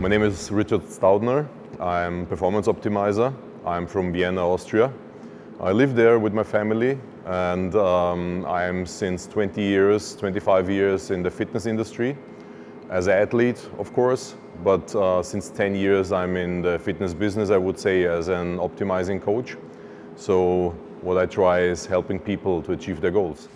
My name is Staudner. I'm performance optimizer. I'm from Vienna, Austria. I live there with my family, and I'm since 20 years, 25 years in the fitness industry as an athlete, of course, but since 10 years I'm in the fitness business, I would say, as an optimizing coach. So what I try is helping people to achieve their goals.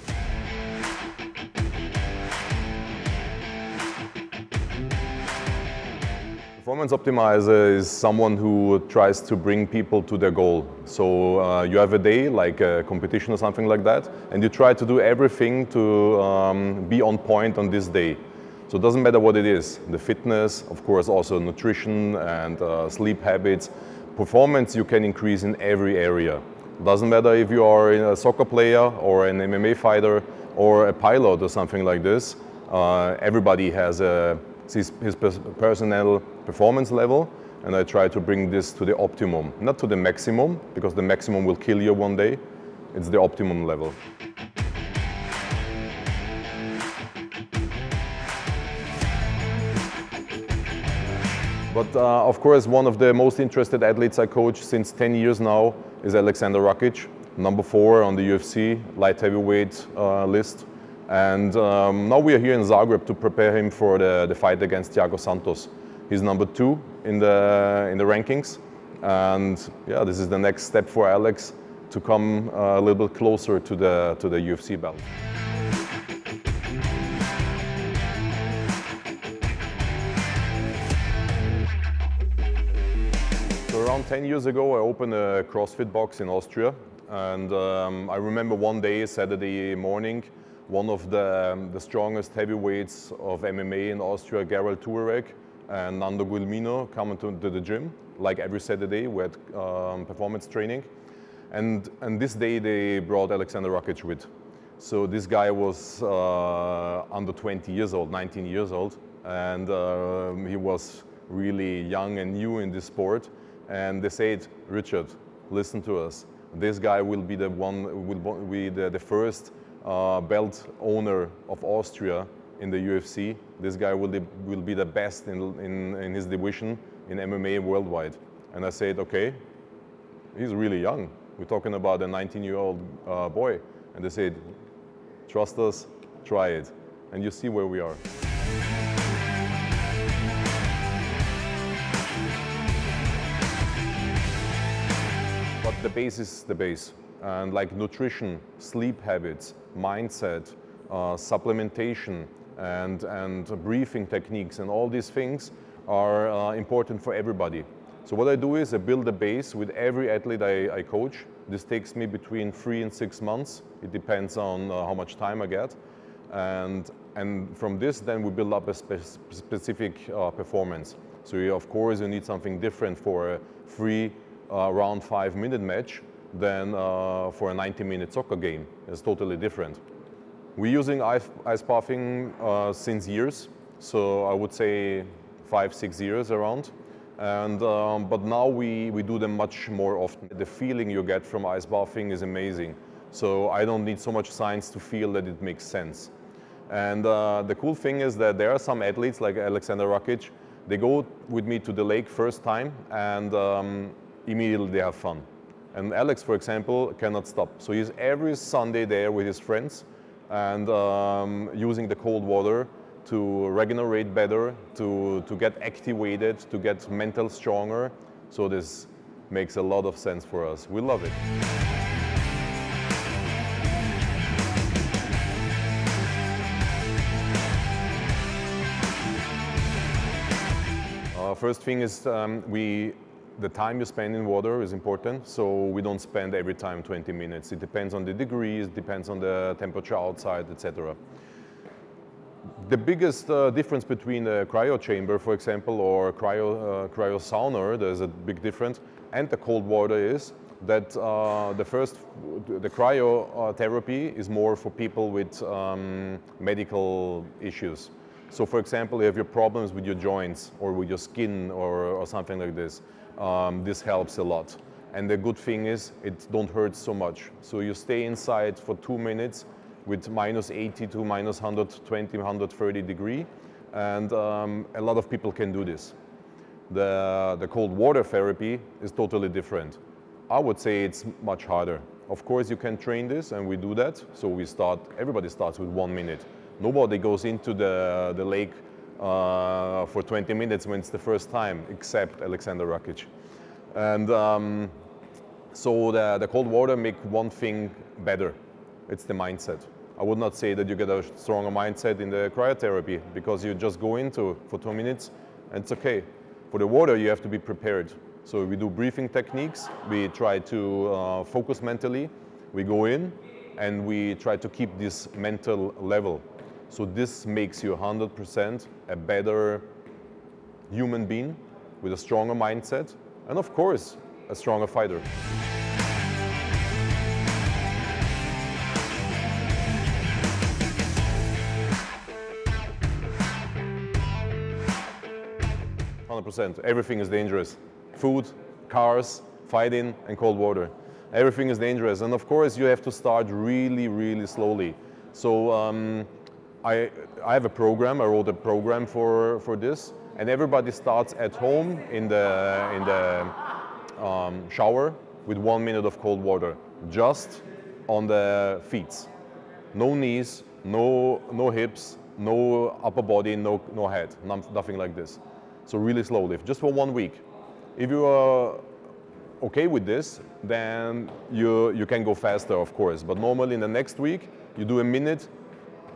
Performance optimizer is someone who tries to bring people to their goal. So you have a day, like a competition or something like that, and you try to do everything to be on point on this day. So it doesn't matter what it is, the fitness, of course also nutrition and sleep habits. Performance you can increase in every area. Doesn't matter if you are a soccer player or an MMA fighter or a pilot or something like this. Everybody has his personal performance level, and I try to bring this to the optimum. Not to the maximum, because the maximum will kill you one day. It's the optimum level. But of course, one of the most interested athletes I coach since 10 years now is Aleksandra Rakića, number 4 on the UFC light heavyweight list. And now we are here in Zagreb to prepare him for the fight against Thiago Santos. He's number 2 in the rankings. And yeah, this is the next step for Alex to come a little bit closer to the UFC belt. So around 10 years ago, I opened a CrossFit box in Austria. And I remember one day, Saturday morning, one of the strongest heavyweights of MMA in Austria, Gerald Tuareg and Nando Guilmino, coming to the gym. Like every Saturday, we had performance training. And this day they brought Aleksandra Rakića with. So this guy was under 20 years old, 19 years old. And he was really young and new in this sport. And they said, Richard, listen to us. This guy will be the one, will be the first belt owner of Austria in the UFC. This guy will be the best in his division in MMA worldwide. And I said, okay, he's really young. We're talking about a 19-year-old boy. And they said, trust us, try it. And you see where we are. But the base is the base. And like nutrition, sleep habits, mindset, supplementation, and breathing techniques, and all these things are important for everybody. So what I do is I build a base with every athlete I coach. This takes me between 3 and 6 months. It depends on how much time I get. And from this, then we build up a specific performance. So of course you need something different for a 3 round 5-minute match than for a 90-minute soccer game. It's totally different. We're using ice bathing since years, so I would say 5-6 years around. And but now we do them much more often. The feeling you get from ice bathing is amazing. So I don't need so much science to feel that it makes sense. And the cool thing is that there are some athletes like Aleksandra Rakića. They go with me to the lake first time, and immediately they have fun. And Alex, for example, cannot stop. So he's every Sunday there with his friends and using the cold water to regenerate better, to get activated, to get mental stronger. So this makes a lot of sense for us. We love it. First thing is the time you spend in water is important, so we don't spend every time 20 minutes. It depends on the degrees, depends on the temperature outside, etc. The biggest difference between a cryo chamber, for example, or cryo sauna, there's a big difference, and the cold water is that the cryo therapy is more for people with medical issues. So for example, if you have your problems with your joints or with your skin or something like this, this helps a lot. And the good thing is it don't hurt so much. So you stay inside for 2 minutes with -80 to -120, 130 degree. And a lot of people can do this. The cold water therapy is totally different. I would say it's much harder. Of course, you can train this, and we do that. So everybody starts with 1 minute. Nobody goes into the lake for 20 minutes when it's the first time, except Aleksandra Rakića. And so the cold water make one thing better. It's the mindset. I would not say that you get a stronger mindset in the cryotherapy, because you just go into for 2 minutes and it's okay. For the water, you have to be prepared. So we do breathing techniques. We try to focus mentally. We go in and we try to keep this mental level. So this makes you 100% a better human being with a stronger mindset and, of course, a stronger fighter. Everything is dangerous. Food, cars, fighting, and cold water. Everything is dangerous. And of course, you have to start really, really slowly. So I have a program. I wrote a program for this. And everybody starts at home in the shower with 1 minute of cold water, just on the feet. No knees, no hips, no upper body, no head, nothing like this. So really slowly, just for 1 week. If you are okay with this, then you can go faster, of course. But normally in the next week, you do a minute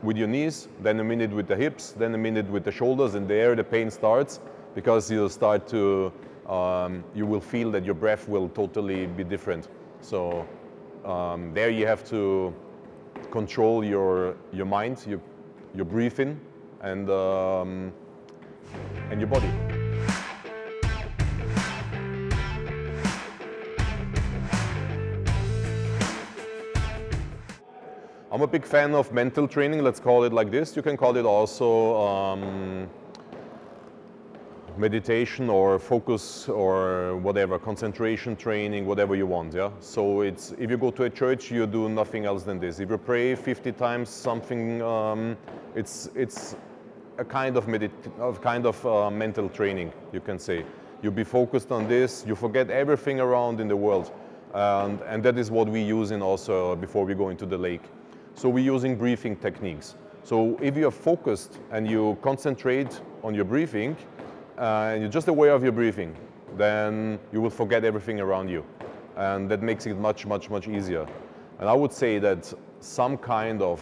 with your knees, then a minute with the hips, then a minute with the shoulders, and there the pain starts, because you start to, you will feel that your breath will totally be different. So there you have to control your mind, your breathing, and your body. I'm a big fan of mental training, let's call it like this. You can call it also meditation or focus or whatever, concentration training, whatever you want, yeah? So if you go to a church, you do nothing else than this. If you pray 50 times something, it's a kind of mental training, you can say. You be focused on this, you forget everything around in the world. And that is what we use in also before we go into the lake. So we're using breathing techniques. So if you are focused and you concentrate on your breathing, and you're just aware of your breathing, then you will forget everything around you. And that makes it much, much, much easier. And I would say that some kind of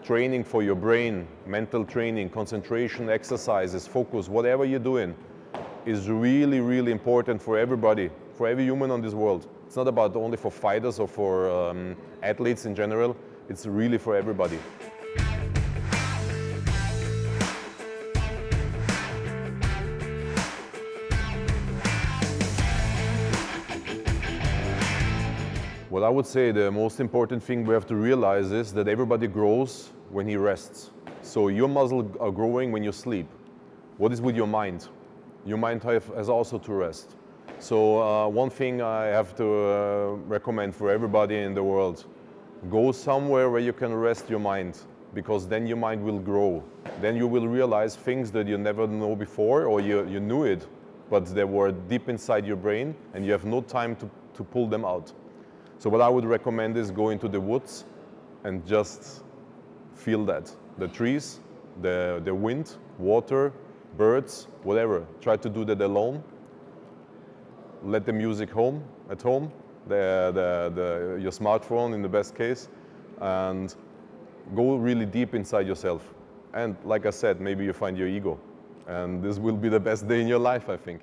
training for your brain, mental training, concentration exercises, focus, whatever you're doing, is really, really important for everybody, for every human on this world. It's not about only for fighters or for athletes in general, it's really for everybody. What I would say the most important thing we have to realize is that everybody grows when he rests. So your muscles are growing when you sleep. What is with your mind? Your mind has also to rest. So one thing I have to recommend for everybody in the world, go somewhere where you can rest your mind, because then your mind will grow. Then you will realize things that you never know before, or you knew it, but they were deep inside your brain and you have no time to pull them out. So what I would recommend is go into the woods and just feel that. The trees, the wind, water, birds, whatever. Try to do that alone. Let the music at home, your smartphone in the best case, and go really deep inside yourself. And like I said, maybe you find your ego. And this will be the best day in your life, I think.